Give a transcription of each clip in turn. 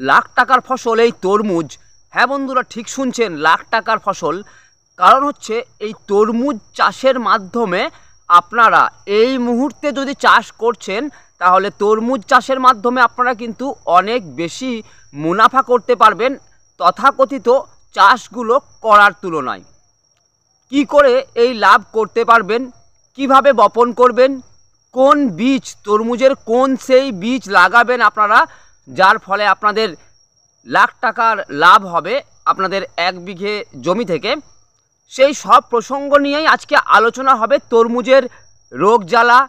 লাখ টাকার ফসল এই তরমুজ। হ্যাঁ বন্ধুরা, ঠিক শুনছেন, লাখ টাকার ফসল। কারণ হচ্ছে এই তরমুজ চাষের মাধ্যমে আপনারা এই মুহূর্তে যদি চাষ করছেন, তাহলে তরমুজ চাষের মাধ্যমে আপনারা কিন্তু অনেক বেশি মুনাফা করতে পারবেন তথাকথিত চাষগুলো করার তুলনায়। কি করে এই লাভ করতে পারবেন, কিভাবে বপন করবেন, কোন বীজ, তরমুজের কোন সেই বীজ লাগাবেন আপনারা, যার ফলে আপনাদের লাখ টাকার লাভ হবে আপনাদের 1 বিঘে জমি থেকে, সেই সব প্রসঙ্গ নিয়েই আজকে আলোচনা হবে। তরমুজের রোগ জ্বালা,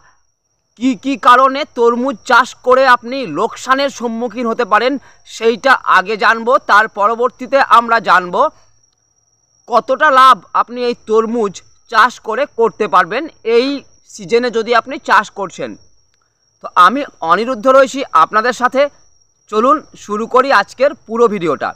কি কারণে তরমুজ চাষ করে আপনি লোকসানের সম্মুখীন হতে পারেন, সেইটা আগে জানবো। তার পরবর্তীতে আমরা জানবো কতটা লাভ আপনি এই তরমুজ চাষ করে করতে পারবেন এই সিজনে যদি আপনি চাষ করছেন। তো আমি অনিরুদ্ধ রয়েছি আপনাদের সাথে। চলুন শুরু করি আজকের পুরো ভিডিওটা।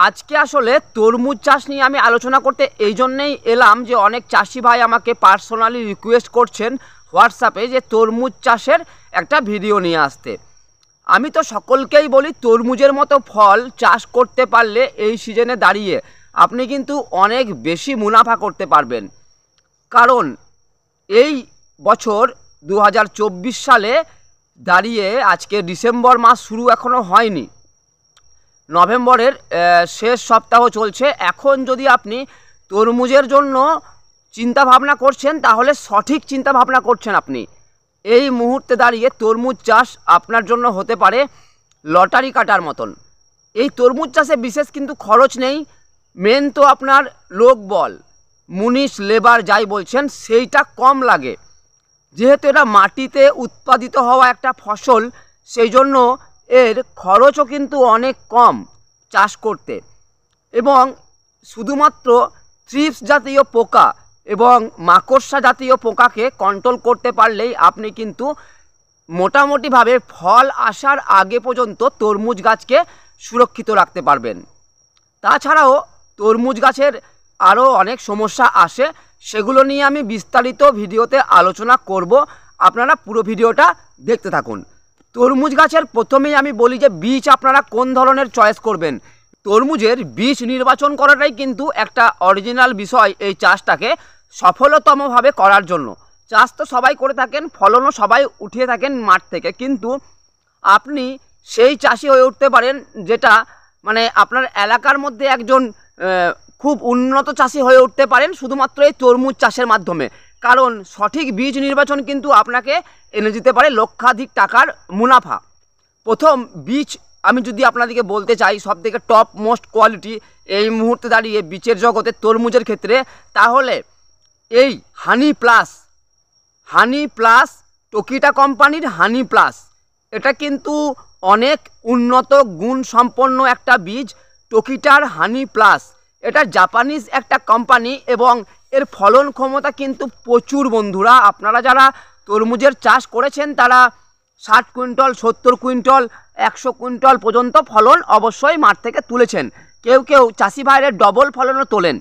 আজকে আসলে তরমুজ চাষ নিয়ে আমি আলোচনা করতে এই জন্যেই এলাম যে অনেক চাষি ভাই আমাকে পার্সোনালি রিকোয়েস্ট করছেন হোয়াটসঅ্যাপে যে তরমুজ চাষের একটা ভিডিও নিয়ে আসতে। আমি তো সকলকেই বলি, তরমুজের মতো ফল চাষ করতে পারলে এই সিজনে দাঁড়িয়ে আপনি কিন্তু অনেক বেশি মুনাফা করতে পারবেন। কারণ এই বছর 2024 সালে দাঁড়িয়ে আজকে ডিসেম্বর মাস শুরু এখনও হয়নি, নভেম্বরের শেষ সপ্তাহ চলছে। এখন যদি আপনি তরমুজের জন্য চিন্তা ভাবনা করছেন, তাহলে সঠিক চিন্তা ভাবনা করছেন আপনি। এই মুহূর্তে দাঁড়িয়ে তরমুজ চাষ আপনার জন্য হতে পারে লটারি কাটার মতন। এই তরমুজ চাষে বিশেষ কিন্তু খরচ নেই। মেন তো আপনার লোকবল, মুনিশ, লেবার যাই বলছেন, সেইটা কম লাগে। যেহেতু এটা মাটিতে উৎপাদিত হওয়া একটা ফসল, সেই জন্য এর খরচও কিন্তু অনেক কম চাষ করতে। এবং শুধুমাত্র থ্রিপস জাতীয় পোকা এবং মাকড়সা জাতীয় পোকাকে কন্ট্রোল করতে পারলেই আপনি কিন্তু মোটামুটিভাবে ফল আসার আগে পর্যন্ত তরমুজ গাছকে সুরক্ষিত রাখতে পারবেন। তাছাড়াও তরমুজ গাছের আরও অনেক সমস্যা আসে, সেগুলো নিয়ে আমি বিস্তারিত ভিডিওতে আলোচনা করব। আপনারা পুরো ভিডিওটা দেখতে থাকুন। তরমুজ গাছের প্রথমেই আমি বলি যে বীজ আপনারা কোন ধরনের চয়েস করবেন। তরমুজের বীজ নির্বাচন করাটাই কিন্তু একটা অরিজিনাল বিষয় এই চাষটাকে সফলতমভাবে করার জন্য। চাষ তো সবাই করে থাকেন, ফলনও সবাই উঠিয়ে থাকেন মাঠ থেকে, কিন্তু আপনি সেই চাষি হয়ে উঠতে পারেন যেটা মানে আপনার এলাকার মধ্যে একজন খুব উন্নত চাষি হয়ে উঠতে পারেন শুধুমাত্র এই তরমুজ চাষের মাধ্যমে। কারণ সঠিক বীজ নির্বাচন কিন্তু আপনাকে এনে দিতে পারে লক্ষাধিক টাকার মুনাফা। প্রথম বীজ আমি যদি আপনাদেরকে বলতে চাই, সবথেকে টপ মোস্ট কোয়ালিটি এই মুহূর্তে দাঁড়িয়ে বীজের জগতে তরমুজের ক্ষেত্রে, তাহলে এই হানি প্লাস টোকিটা কোম্পানির হানি প্লাস, এটা কিন্তু অনেক উন্নত গুণ সম্পন্ন একটা বীজ। টোকিটার হানি প্লাস, এটা জাপানিজ একটা কোম্পানি এবং এর ফলন ক্ষমতা কিন্তু প্রচুর। বন্ধুরা, আপনারা যারা তরমুজের চাষ করেছেন তারা 60 কুইন্টাল, 70 কুইন্টাল, 100 কুইন্টাল পর্যন্ত ফলন অবশ্যই মাঠ থেকে তুলেছেন। কেউ কেউ চাষি ভাইয়ের ডবল ফলনও তোলেন।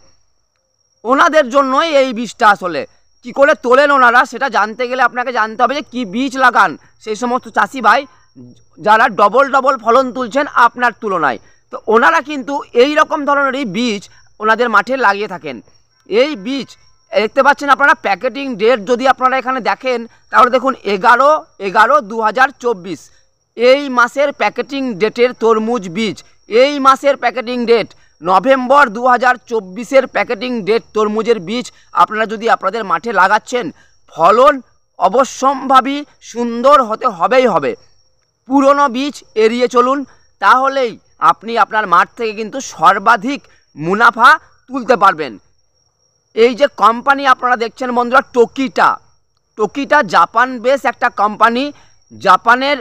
ওনাদের জন্যই এই বীজটা আসলে কি করে তোলেন ওনারা, সেটা জানতে গেলে আপনাকে জানতে হবে যে কী বীজ লাগান সেই সমস্ত চাষি ভাই যারা ডবল ফলন তুলছেন আপনার তুলনায়। তো ওনারা কিন্তু এই রকম ধরনেরই বীজ ওনাদের মাঠে লাগিয়ে থাকেন। এই বীজ দেখতে পাচ্ছেন আপনারা, প্যাকেটিং ডেট যদি আপনারা এখানে দেখেন তাহলে দেখুন 11/11/2024 এই মাসের প্যাকেটিং ডেটের তরমুজ বীজ। এই মাসের প্যাকেটিং ডেট নভেম্বর 2024-এর প্যাকেটিং ডেট তরমুজের বীজ আপনারা যদি আপনাদের মাঠে লাগাচ্ছেন, ফলন অবশ্যম্ভাবী সুন্দর হবেই হবে। পুরনো বীজ এড়িয়ে চলুন, তাহলেই আপনি আপনার মাঠ থেকে কিন্তু সর্বাধিক মুনাফা তুলতে পারবেন। এই যে কোম্পানি আপনারা দেখছেন বন্ধুরা, টোকিটা জাপান বেস একটা কোম্পানি। জাপানের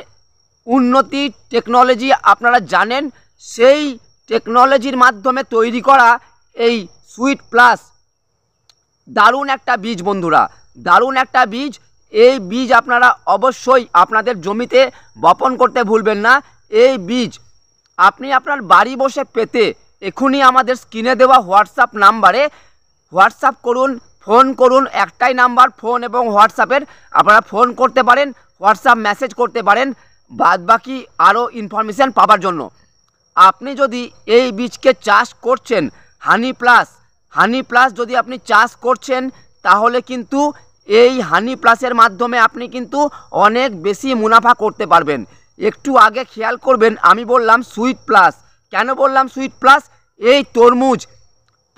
উন্নতি টেকনোলজি আপনারা জানেন, সেই টেকনোলজির মাধ্যমে তৈরি করা এই সুইট প্লাস দারুণ একটা বীজ বন্ধুরা, দারুণ একটা বীজ। এই বীজ আপনারা অবশ্যই আপনাদের জমিতে বপন করতে ভুলবেন না। এই বীজ আপনি আপনার বাড়ি বসে পেতে এখনই আমাদের স্ক্রিনে দেওয়া হোয়াটসঅ্যাপ নাম্বারে হোয়াটসঅ্যাপ করুন, ফোন করুন। একটাই নাম্বার, ফোন এবং হোয়াটসঅ্যাপের, আপনারা ফোন করতে পারেন, হোয়াটসঅ্যাপ মেসেজ করতে পারেন। বাদবাকি আরও ইনফরমেশান পাবার জন্য। আপনি যদি এই বীজকে চাষ করছেন হানি প্লাস যদি আপনি চাষ করছেন, তাহলে কিন্তু এই হানি প্লাসের মাধ্যমে আপনি কিন্তু অনেক বেশি মুনাফা করতে পারবেন। একটু আগে খেয়াল করবেন, আমি বললাম সুইট প্লাস। কেন বললাম সুইট প্লাস? এই তরমুজ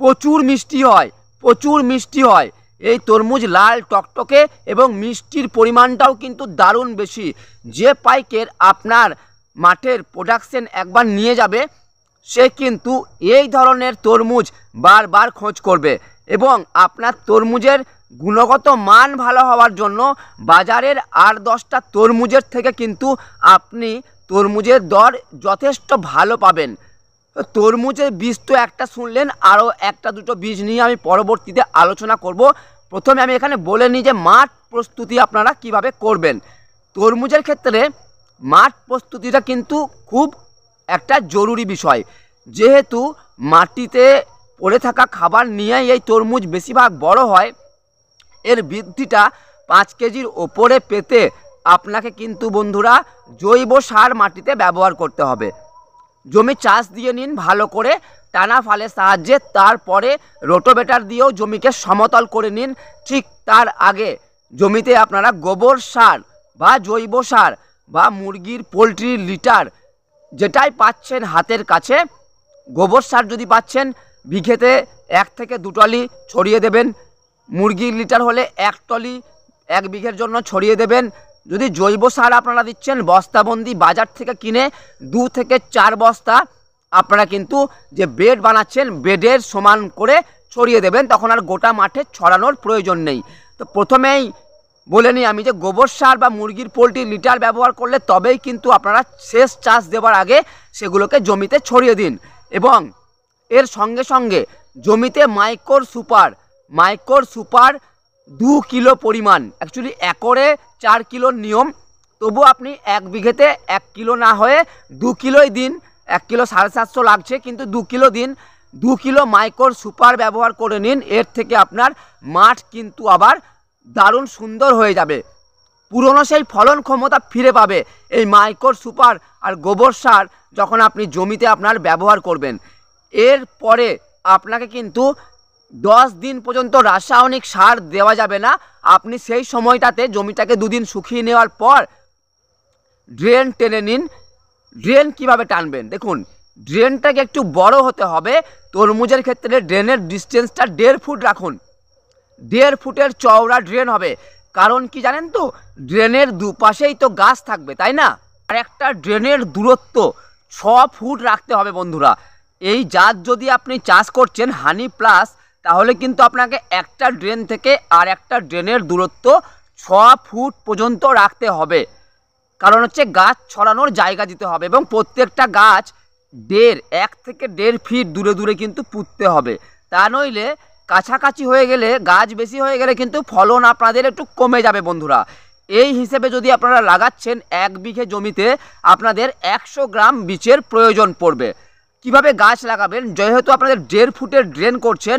প্রচুর মিষ্টি হয়। এই তরমুজ লাল টকটকে এবং মিষ্টির পরিমাণটাও কিন্তু দারুণ বেশি। যে পাইকার আপনার মাঠের প্রোডাকশন একবার নিয়ে যাবে, সে কিন্তু এই ধরনের তরমুজ বারবার খোঁজ করবে এবং আপনার তরমুজের গুণগত মান ভালো হওয়ার জন্য বাজারের 8-10টা তরমুজের থেকে কিন্তু আপনি তরমুজের দর যথেষ্ট ভালো পাবেন। তরমুজের বীজ তো একটা শুনলেন, আরও 1-2টো বীজ নিয়ে আমি পরবর্তীতে আলোচনা করব। প্রথমে আমি এখানে বলে নিই যে মাঠ প্রস্তুতি আপনারা কিভাবে করবেন। তরমুজের ক্ষেত্রে মাঠ প্রস্তুতিটা কিন্তু খুব একটা জরুরি বিষয়, যেহেতু মাটিতে পড়ে থাকা খাবার নিয়েই এই তরমুজ বেশিরভাগ বড় হয়। এর বৃদ্ধিটা 5 কেজির ওপরে পেতে আপনাকে কিন্তু বন্ধুরা জৈব সার মাটিতে ব্যবহার করতে হবে। জমি চাষ দিয়ে নিন ভালো করে টানা ফালের সাহায্যে, তারপরে রোটোভেটার দিয়েও জমিকে সমতল করে নিন। ঠিক তার আগে জমিতে আপনারা গোবর সার বা জৈব সার বা মুরগির পোলট্রির লিটার যেটাই পাচ্ছেন হাতের কাছে, গোবর সার যদি পাচ্ছেন বিঘেতে 1 থেকে 2 টলি ছড়িয়ে দেবেন। মুরগির লিটার হলে 1 টলি 1 বিঘের জন্য ছড়িয়ে দেবেন। যদি জৈব সার আপনারা দিচ্ছেন বস্তাবন্দি বাজার থেকে কিনে 2 থেকে 4 বস্তা আপনারা কিন্তু যে বেড বানাচ্ছেন বেডের সমান করে ছড়িয়ে দেবেন, তখন আর গোটা মাঠে ছড়ানোর প্রয়োজন নেই। তো প্রথমেই বলে নিই আমি যে গোবর সার বা মুরগির পোলট্রির লিটার ব্যবহার করলে তবেই কিন্তু আপনারা শেষ চাষ দেওয়ার আগে সেগুলোকে জমিতে ছড়িয়ে দিন। এবং এর সঙ্গে সঙ্গে জমিতে মাইক্রোর সুপার 2 কিলো পরিমাণ, অ্যাকচুয়ালি একরে 4 কিলোর নিয়ম, তবু আপনি 1 বিঘেতে 1 কিলো না হয়ে 2 কিলোই দিন। 1 কিলো 750 লাগছে, কিন্তু 2 কিলো দিন। 2 কিলো মাইক্রোর সুপার ব্যবহার করে নিন। এর থেকে আপনার মাঠ কিন্তু আবার দারুণ সুন্দর হয়ে যাবে, পুরনো সেই ফলন ক্ষমতা ফিরে পাবে এই মাইক্রোর সুপার আর গোবর সার যখন আপনি জমিতে আপনার ব্যবহার করবেন। এরপরে আপনাকে কিন্তু 10 দিন পর্যন্ত রাসায়নিক সার দেওয়া যাবে না। আপনি সেই সময়টাতে জমিটাকে 2 দিন শুকিয়ে নেওয়ার পর ড্রেন টেনে নিন। ড্রেন কিভাবে টানবেন দেখুন, ড্রেনটাকে একটু বড় হতে হবে। তরমুজের ক্ষেত্রে ড্রেনের ডিস্টেন্সটা 1.5 ফুট রাখুন। 1.5 ফুটের চওড়া ড্রেন হবে। কারণ কি জানেন তো, ড্রেনের দুপাশেই তো গাছ থাকবে, তাই না? আর একটা ড্রেনের দূরত্ব 6 ফুট রাখতে হবে বন্ধুরা। এই জাত যদি আপনি চাষ করছেন হানি প্লাস, তাহলে কিন্তু আপনাকে একটা ড্রেন থেকে আর একটা ড্রেনের দূরত্ব 6 ফুট পর্যন্ত রাখতে হবে। কারণ হচ্ছে গাছ ছড়ানোর জায়গা দিতে হবে এবং প্রত্যেকটা গাছ 1 থেকে 1.5 ফিট দূরে দূরে কিন্তু পুঁততে হবে। তা নইলে কাছাকাছি হয়ে গেলে, গাছ বেশি হয়ে গেলে কিন্তু ফলন আপনাদের একটু কমে যাবে বন্ধুরা। এই হিসেবে যদি আপনারা লাগাচ্ছেন 1 বিঘে জমিতে আপনাদের 100 গ্রাম বীজের প্রয়োজন পড়বে। কিভাবে গাছ লাগাবেন, যেহেতু আপনাদের 1.5 ফুটের ড্রেন করছেন,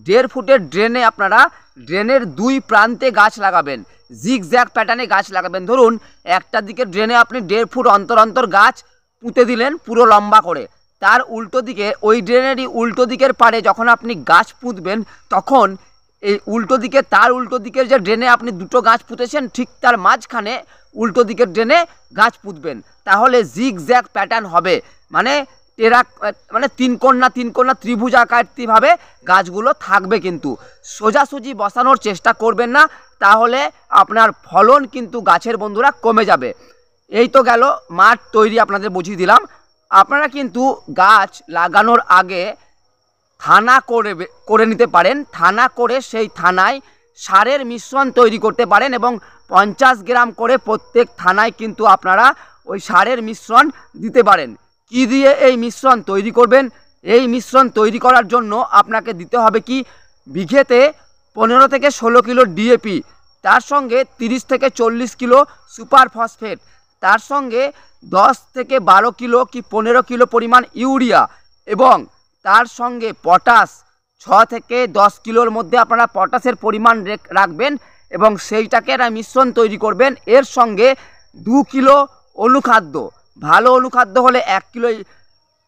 1.5 ফুটের ড্রেনে আপনারা ড্রেনের 2 প্রান্তে গাছ লাগাবেন, জিগজ্যাগ প্যাটার্নে গাছ লাগাবেন। ধরুন একটা দিকের ড্রেনে আপনি 1.5 ফুট অন্তর অন্তর গাছ পুঁতে দিলেন পুরো লম্বা করে, তার উল্টো দিকে ওই ড্রেনেরই উল্টো দিকের পাড়ে যখন আপনি গাছ পুঁতবেন, তখন এই উল্টো দিকে তার উল্টো দিকের যে ড্রেনে আপনি 2টো গাছ পুঁতেছেন ঠিক তার মাঝখানে উল্টো দিকের ড্রেনে গাছ পুঁতবেন। তাহলে জিগজ্যাগ প্যাটার্ন হবে, মানে মানে 3 কোণা ত্রিভুজ আকারভাবে গাছগুলো থাকবে। কিন্তু সোজাসুজি বসানোর চেষ্টা করবেন না, তাহলে আপনার ফলন কিন্তু গাছের বন্ধুরা কমে যাবে। এই তো গেল মাঠ তৈরি, আপনাদের বুঝিয়ে দিলাম। আপনারা কিন্তু গাছ লাগানোর আগে থানা করে নিতে পারেন। থানা করে সেই থানায় সারের মিশ্রণ তৈরি করতে পারেন এবং 50 গ্রাম করে প্রত্যেক থানায় কিন্তু আপনারা ওই সারের মিশ্রণ দিতে পারেন। কি দিয়ে এই মিশ্রণ তৈরি করবেন? এই মিশ্রণ তৈরি করার জন্য আপনাকে দিতে হবে কি, বিঘেতে 15 থেকে 16 কিলো ডিএপি, তার সঙ্গে 30 থেকে 40 কিলো সুপার ফসফেট, তার সঙ্গে 10 থেকে 12 কিলো কি 15 কিলো পরিমাণ ইউরিয়া এবং তার সঙ্গে পটাশ 6 থেকে 10 কিলোর মধ্যে আপনারা পটাশের পরিমাণ রাখবেন এবং সেইটাকে একটা মিশ্রণ তৈরি করবেন। এর সঙ্গে 2 কিলো অনুখাদ্য, ভালো অনুখাদ্য হলে 1 কিলো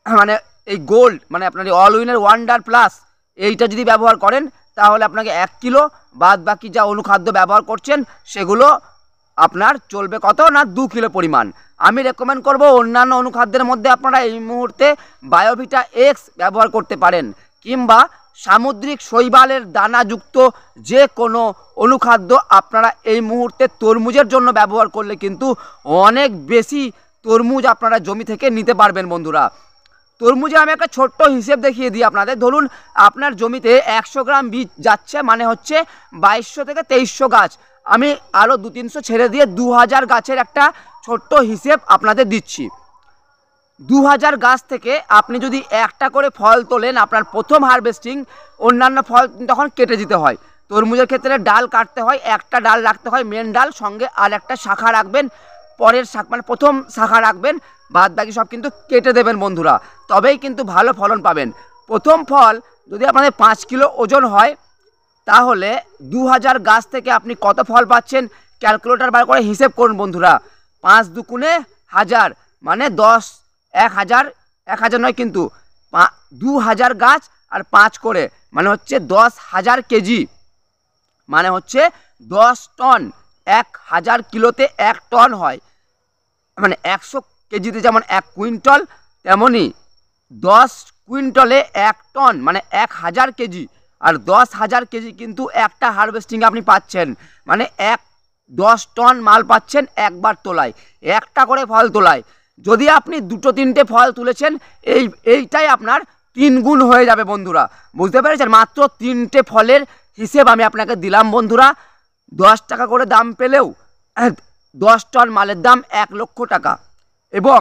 মানে এই গোল্ড মানে আপনার অল উইনার ওয়ান্ডার প্লাস এইটা যদি ব্যবহার করেন তাহলে আপনাকে 1 কিলো, বাদ বাকি যা অনুখাদ্য ব্যবহার করছেন সেগুলো আপনার চলবে কত না 2 কিলো পরিমাণ। আমি রেকমেন্ড করব অন্যান্য অনুখাদ্যের মধ্যে আপনারা এই মুহূর্তে বায়োভিটা এক্স ব্যবহার করতে পারেন, কিংবা সামুদ্রিক শৈবালের দানাযুক্ত যে কোনো অনুখাদ্য আপনারা এই মুহূর্তে তরমুজের জন্য ব্যবহার করলে কিন্তু অনেক বেশি তরমুজ আপনারা জমি থেকে নিতে পারবেন বন্ধুরা। তরমুজে আমি একটা ছোট্ট হিসেব দেখিয়ে দিই আপনাদের। ধরুন আপনার জমিতে 100 গ্রাম বীজ যাচ্ছে, মানে হচ্ছে 2200 থেকে 2300 গাছ। আমি আরও 200-300 ছেড়ে দিয়ে 2000 গাছের একটা ছোট্ট হিসেব আপনাদের দিচ্ছি। 2000 গাছ থেকে আপনি যদি একটা করে ফল তোলেন, আপনার প্রথম হারভেস্টিং, অন্যান্য ফল তখন কেটে দিতে হয়। তরমুজের ক্ষেত্রে ডাল কাটতে হয়, একটা ডাল রাখতে হয় মেন ডাল, সঙ্গে আর একটা শাখা রাখবেন, পরের শাখা মানে প্রথম শাখা রাখবেন, বাদ বাকি সব কিন্তু কেটে দেবেন বন্ধুরা, তবেই কিন্তু ভালো ফলন পাবেন। প্রথম ফল যদি আপনাদের 5 কিলো ওজন হয় তাহলে 2000 গাছ থেকে আপনি কত ফল পাচ্ছেন ক্যালকুলেটর বার করে হিসেব করুন বন্ধুরা। 5 দুগুণে 1000 মানে 1000 নয় কিন্তু 2000 গাছ আর 5 করে মানে হচ্ছে 10,000 কেজি, মানে হচ্ছে 10 টন। 1000 কিলোতে 1 টন হয়, মানে 100 কেজিতে যেমন 1 কুইন্টাল, তেমনি 10 কুইন্টালে 1 টন মানে 1000 কেজি। আর 10,000 কেজি কিন্তু একটা হারভেস্টিংয়ে আপনি পাচ্ছেন, মানে 10 টন মাল পাচ্ছেন একবার তোলায়, একটা করে ফল তোলায়। যদি আপনি 2-3টে ফল তুলেছেন এইটাই আপনার 3 গুণ হয়ে যাবে বন্ধুরা, বুঝতে পেরেছেন? মাত্র 3টে ফলের হিসেব আমি আপনাকে দিলাম বন্ধুরা। 10 টাকা করে দাম পেলেও 10 টন মালের দাম 1 লক্ষ টাকা, এবং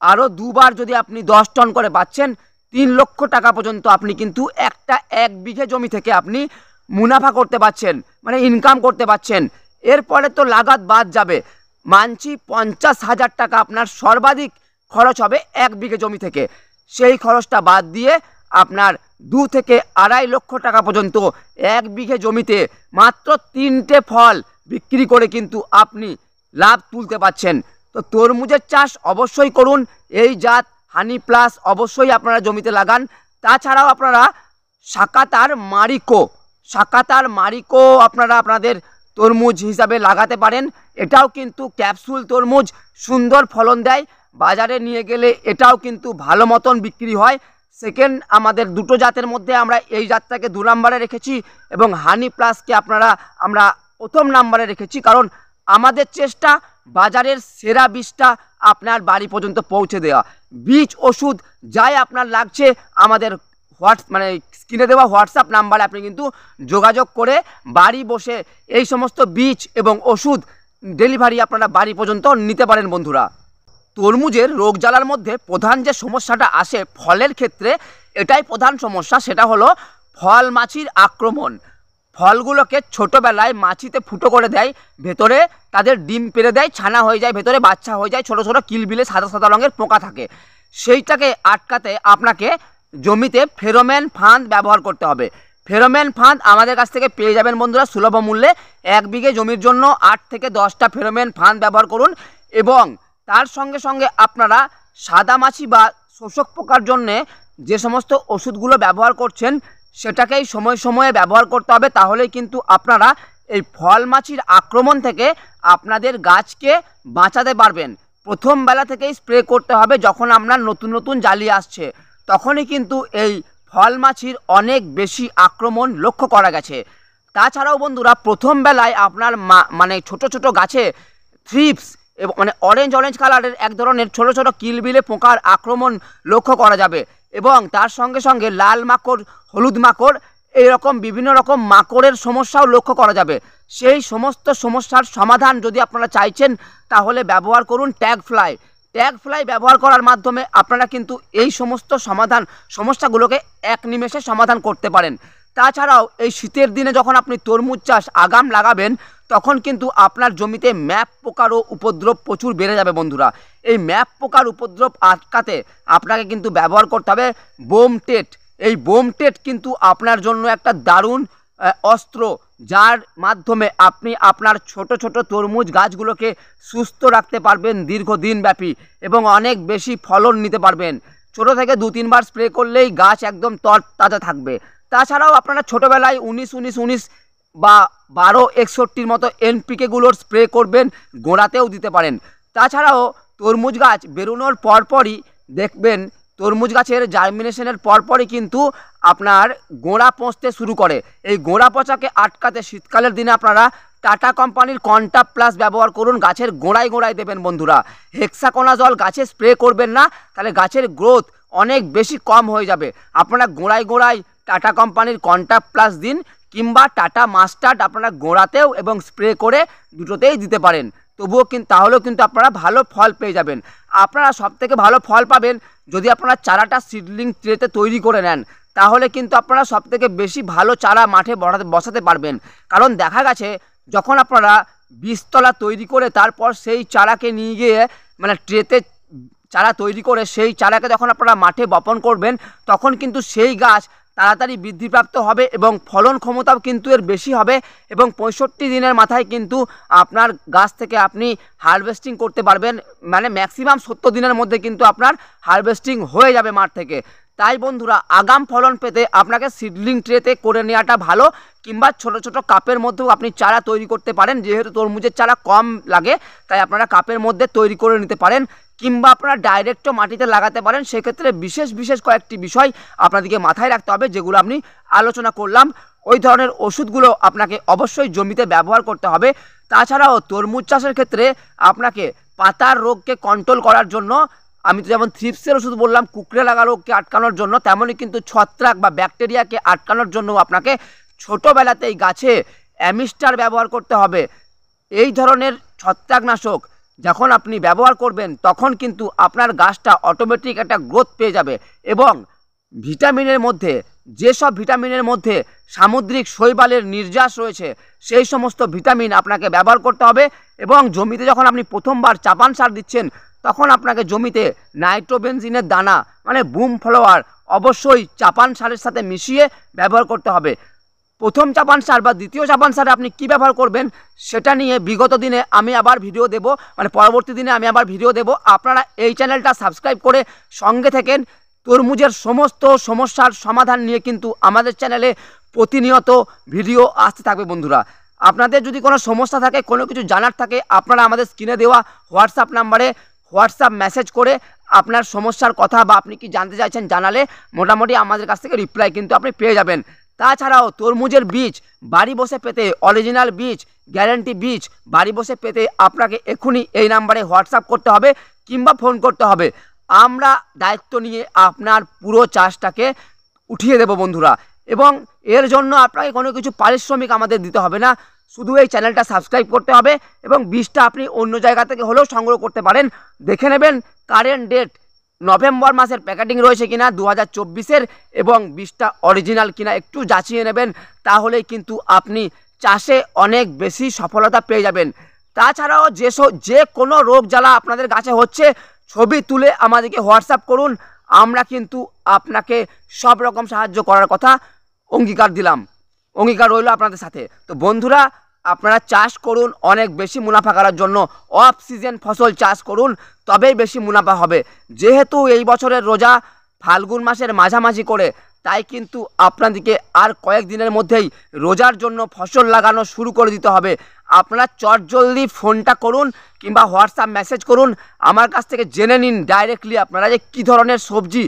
আরও দুবার যদি আপনি 10 টন করে পাচ্ছেন 3 লক্ষ টাকা পর্যন্ত আপনি কিন্তু 1 বিঘে জমি থেকে আপনি মুনাফা করতে পারছেন, মানে ইনকাম করতে পারছেন। এরপরে তো লাগাত বাদ যাবে, মানছি 50,000 টাকা আপনার সর্বাধিক খরচ হবে 1 বিঘে জমি থেকে। সেই খরচটা বাদ দিয়ে আপনার 2 থেকে 2.5 লক্ষ টাকা পর্যন্ত 1 বিঘে জমিতে মাত্র 3টে ফল বিক্রি করে কিন্তু আপনি লাভ তুলতে পারছেন। তো তরমুজের চাষ অবশ্যই করুন, এই জাত হানি প্লাস অবশ্যই আপনারা জমিতে লাগান। তাছাড়াও আপনারা শাকাতার মারিকো আপনারা আপনাদের তরমুজ হিসাবে লাগাতে পারেন। এটাও কিন্তু ক্যাপসুল তরমুজ, সুন্দর ফলন দেয়, বাজারে নিয়ে গেলে এটাও কিন্তু ভালো মতন বিক্রি হয়। সেকেন্ড আমাদের দুটো জাতের মধ্যে আমরা এই জাতটাকে 2 নম্বরে রেখেছি, এবং হানি প্লাসকে আমরা প্রথম নম্বরে রেখেছি, কারণ আমাদের চেষ্টা বাজারের সেরা বীজটা আপনার বাড়ি পর্যন্ত পৌঁছে দেওয়া। বীজ ওষুধ যাই আপনার লাগছে আমাদের স্ক্রিনে দেওয়া হোয়াটসঅ্যাপ নাম্বারে আপনি কিন্তু যোগাযোগ করে বাড়ি বসে এই সমস্ত বীজ এবং ওষুধ ডেলিভারি আপনারা বাড়ি পর্যন্ত নিতে পারেন বন্ধুরা। তরমুজের রোগ জ্বালার মধ্যে প্রধান যে সমস্যাটা আসে ফলের ক্ষেত্রে, এটাই প্রধান সমস্যা, সেটা হলো ফল মাছির আক্রমণ। ফলগুলোকে ছোটোবেলায় মাছিতে ফুটো করে দেয়, ভেতরে তাদের ডিম পেড়ে দেয়, ছানা হয়ে যায়, ভেতরে বাচ্চা হয়ে যায়, ছোটো ছোটো কিলবিলে সাদা সাদা রঙের পোকা থাকে। সেইটাকে আটকাতে আপনাকে জমিতে ফেরোমেন ফাঁদ ব্যবহার করতে হবে। ফেরোমেন ফাঁদ আমাদের কাছ থেকে পেয়ে যাবেন বন্ধুরা সুলভ মূল্যে। 1 বিঘে জমির জন্য 8 থেকে 10টা ফেরোমেন ফাঁদ ব্যবহার করুন, এবং তার সঙ্গে সঙ্গে আপনারা সাদামাছি বা শোষক পোকার জন্যে যে সমস্ত ওষুধগুলো ব্যবহার করছেন সেটাকেই সময় সময়ে ব্যবহার করতে হবে। তাহলেই কিন্তু আপনারা এই ফল মাছির আক্রমণ থেকে আপনাদের গাছকে বাঁচাতে পারবেন। প্রথম বেলা থেকেই স্প্রে করতে হবে, যখন আপনার নতুন নতুন জালি আসছে তখনই কিন্তু এই ফল মাছির অনেক বেশি আক্রমণ লক্ষ্য করা গেছে। তাছাড়াও বন্ধুরা প্রথম বেলায় আপনার মানে ছোট ছোট গাছে থ্রিপস এবং মানে অরেঞ্জ কালারের এক ধরনের ছোট ছোট কিলবিলে পোকার আক্রমণ লক্ষ্য করা যাবে, এবং তার সঙ্গে সঙ্গে লাল মাকড়, হলুদ মাকড়, এইরকম বিভিন্ন রকম মাকড়ের সমস্যাও লক্ষ্য করা যাবে। সেই সমস্ত সমস্যার সমাধান যদি আপনারা চাইছেন তাহলে ব্যবহার করুন ট্যাগ ফ্লাই ব্যবহার করার মাধ্যমে আপনারা কিন্তু এই সমস্ত সমস্যাগুলোকে 1 নিমেষে সমাধান করতে পারেন। তাছাড়াও এই শীতের দিনে যখন আপনি তরমুজ চাষ আগাম লাগাবেন তখন কিন্তু আপনার জমিতে ম্যাপ পোকারও উপদ্রব প্রচুর বেড়ে যাবে বন্ধুরা। এই ম্যাপ পোকার উপদ্রব আটকাতে আপনাকে কিন্তু ব্যবহার করতে হবে বোম টেট। এই বোম টেট কিন্তু আপনার জন্য একটা দারুণ অস্ত্র, যার মাধ্যমে আপনি আপনার ছোট ছোট তরমুজ গাছগুলোকে সুস্থ রাখতে পারবেন দীর্ঘদিন ব্যাপী এবং অনেক বেশি ফলন নিতে পারবেন। ছোটো থেকে 2-3 বার স্প্রে করলেই গাছ একদম তরতাজা থাকবে। তাছাড়াও আপনারা ছোটোবেলায় 19-19-19 বা 12-61 মতো NPK-গুলোর স্প্রে করবেন, গোড়াতেও দিতে পারেন। তাছাড়াও তরমুজ গাছ বেরোনোর পরপরই দেখবেন তরমুজ গাছের জার্মিনেশনের পরপরই কিন্তু আপনার গোড়া পচতে শুরু করে। এই গোড়া পচাকে আটকাতে শীতকালের দিনে আপনারা টাটা কোম্পানির কন্টা প্লাস ব্যবহার করুন, গাছের গোড়ায় গোড়ায় দেবেন বন্ধুরা। হেক্সাকোনাজল গাছে স্প্রে করবেন না, তাহলে গাছের গ্রোথ অনেক বেশি কম হয়ে যাবে। আপনারা গোড়ায় গোড়ায় টাটা কোম্পানির কন্টা প্লাস দিন কিংবা টাটা মাস্টার্ড আপনারা গোড়াতেও এবং স্প্রে করে দুটোতেই দিতে পারেন। তবুও তাহলেও কিন্তু আপনারা ভালো ফল পেয়ে যাবেন। আপনারা সবথেকে ভালো ফল পাবেন যদি আপনারা চারাটা সিডলিং ট্রেতে তৈরি করে নেন, তাহলে কিন্তু আপনারা সবথেকে বেশি ভালো চারা মাঠে বসাতে পারবেন। কারণ দেখা গেছে যখন আপনারা বীজতলা তৈরি করে তারপর সেই চারাকে নিয়ে গিয়ে মানে ট্রেতে চারা তৈরি করে সেই চারাকে যখন আপনারা মাঠে বপন করবেন, তখন কিন্তু সেই গাছ তাড়াতাড়ি বৃদ্ধিপ্রাপ্ত হবে এবং ফলন ক্ষমতাও কিন্তু এর বেশি হবে এবং 65 দিনের মাথায় কিন্তু আপনার গাছ থেকে আপনি হারভেস্টিং করতে পারবেন। মানে ম্যাক্সিমাম 70 দিনের মধ্যে কিন্তু আপনার হারভেস্টিং হয়ে যাবে মাঠ থেকে। তাই বন্ধুরা, আগাম ফলন পেতে আপনাকে সিডলিং ট্রেতে করে নেওয়াটা ভালো, কিংবা ছোট ছোট কাপের মধ্যেও আপনি চারা তৈরি করতে পারেন। যেহেতু তরমুজের চারা কম লাগে তাই আপনারা কাপের মধ্যে তৈরি করে নিতে পারেন, কিংবা আপনারা ডাইরেক্টও মাটিতে লাগাতে পারেন। সেক্ষেত্রে বিশেষ কয়েকটি বিষয় আপনাদেরকে মাথায় রাখতে হবে, যেগুলো আমি আলোচনা করলাম। ওই ধরনের ওষুধগুলো আপনাকে অবশ্যই জমিতে ব্যবহার করতে হবে। তাছাড়াও তরমুজ চাষের ক্ষেত্রে আপনাকে পাতার রোগকে কন্ট্রোল করার জন্য, আমি তো যেমন থ্রিপসের ওষুধ বললাম কুকড়ে লাগা রোগকে আটকানোর জন্য, তেমনই কিন্তু ছত্রাক বা ব্যাকটেরিয়াকে আটকানোর জন্য আপনাকে ছোটোবেলাতেই গাছে অ্যামিস্টার ব্যবহার করতে হবে। এই ধরনের ছত্রাকনাশক যখন আপনি ব্যবহার করবেন তখন কিন্তু আপনার গাছটা অটোমেটিক একটা গ্রোথ পেয়ে যাবে। এবং ভিটামিনের মধ্যে, যেসব ভিটামিনের মধ্যে সামুদ্রিক শৈবালের নির্যাস রয়েছে সেই সমস্ত ভিটামিন আপনাকে ব্যবহার করতে হবে। এবং জমিতে যখন আপনি প্রথমবার চাপান সার দিচ্ছেন তখন আপনাকে জমিতে নাইট্রোবেনজিনের দানা মানে বুম ফ্লাওয়ার অবশ্যই চাপান সারের সাথে মিশিয়ে ব্যবহার করতে হবে। প্রথম চাপান সার বা দ্বিতীয় চাপান সারে আপনি কী ব্যবহার করবেন সেটা নিয়ে বিগত দিনে আমি আবার ভিডিও দেব, মানে পরবর্তী দিনে আমি আবার ভিডিও দেব। আপনারা এই চ্যানেলটা সাবস্ক্রাইব করে সঙ্গে থাকেন। তরমুজের সমস্ত সমস্যার সমাধান নিয়ে কিন্তু আমাদের চ্যানেলে প্রতিনিয়ত ভিডিও আসতে থাকবে বন্ধুরা। আপনাদের যদি কোনো সমস্যা থাকে, কোনো কিছু জানার থাকে, আপনারা আমাদের স্ক্রিনে দেওয়া হোয়াটসঅ্যাপ নাম্বারে হোয়াটসঅ্যাপ মেসেজ করে আপনার সমস্যার কথা বা আপনি কি জানতে চাইছেন জানালে মোটামুটি আমাদের কাছ থেকে রিপ্লাই কিন্তু আপনি পেয়ে যাবেন। তাছাড়াও তরমুজের বীজ বাড়ি বসে পেতে, অরিজিনাল বীজ, গ্যারান্টি বীজ বাড়ি বসে পেতে আপনাকে এখনই এই নাম্বারে হোয়াটসঅ্যাপ করতে হবে কিংবা ফোন করতে হবে। আমরা দায়িত্ব নিয়ে আপনার পুরো চাষটাকে উঠিয়ে দেব বন্ধুরা। এবং এর জন্য আপনাকে কোনো কিছু পারিশ্রমিক আমাদের দিতে হবে না, শুধু এই চ্যানেলটা সাবস্ক্রাইব করতে হবে এবং বীজটা আপনি অন্য জায়গা থেকে হলেও সংগ্রহ করতে পারেন। দেখে নেবেন কারেন্ট ডেট নভেম্বর মাসের প্যাকেটিং রয়েছে কিনা 2024-এর, এবং বীজটা অরিজিনাল কিনা একটু যাচিয়ে নেবেন, তাহলেই কিন্তু আপনি চাষে অনেক বেশি সফলতা পেয়ে যাবেন। তাছাড়াও যে কোনো রোগ জ্বালা আপনাদের গাছে হচ্ছে ছবি তুলে আমাদেরকে হোয়াটসঅ্যাপ করুন, আমরা কিন্তু আপনাকে সব রকম সাহায্য করার কথা অঙ্গীকার দিলাম, অঙ্গীকার রইল আপনাদের সাথে। তো বন্ধুরা, আপনারা চাষ করুন অনেক বেশি মুনাফা করার জন্য, অফ সিজন ফসল চাষ করুন, তবেই বেশি মুনাফা হবে। যেহেতু এই বছরের রোজা ফাল্গুন মাসের মাঝামাঝি করে, তাই কিন্তু আপনাদেরকে আর কয়েকদিনের মধ্যেই রোজার জন্য ফসল লাগানো শুরু করে দিতে হবে। আপনারা চটজলদি ফোনটা করুন কিংবা হোয়াটসঅ্যাপ মেসেজ করুন, আমার কাছ থেকে জেনে নিন ডাইরেক্টলি আপনারা যে কী ধরনের সবজি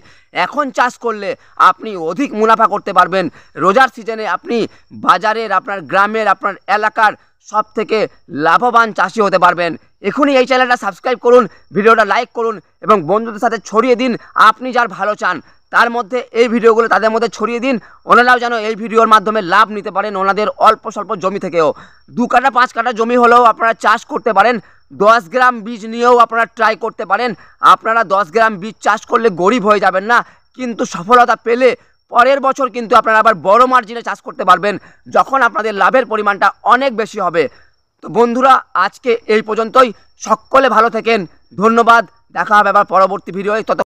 এখন চাষ করলে আপনি অধিক মুনাফা করতে পারবেন। রোজার সিজনে আপনি বাজারের, আপনার গ্রামের, আপনার এলাকার সব থেকে লাভবান চাষি হতে পারবেন। এখনই এই চ্যানেলটা সাবস্ক্রাইব করুন, ভিডিওটা লাইক করুন এবং বন্ধুদের সাথে ছড়িয়ে দিন। আপনি যার ভালো চান তার মধ্যে এই ভিডিওগুলো তাদের মধ্যে ছড়িয়ে দিন, ওনারাও যেন এই ভিডিওর মাধ্যমে লাভ নিতে পারেন ওনাদের অল্প স্বল্প জমি থেকেও। 2 কাঠা 5 কাঠা জমি হলেও আপনারা চাষ করতে পারেন। 10 গ্রাম বীজ নিয়েও আপনারা ট্রাই করতে পারেন। আপনারা 10 গ্রাম বীজ চাষ করলে গরিব হয়ে যাবেন না, কিন্তু সফলতা পেলে পরের বছর কিন্তু আপনারা আবার বড় মার্জিনে চাষ করতে পারবেন, যখন আপনাদের লাভের পরিমাণটা অনেক বেশি হবে। তো বন্ধুরা, আজকে এই পর্যন্তই। সকলে ভালো থাকেন, ধন্যবাদ। দেখা হবে আবার পরবর্তী ভিডিওয়। তত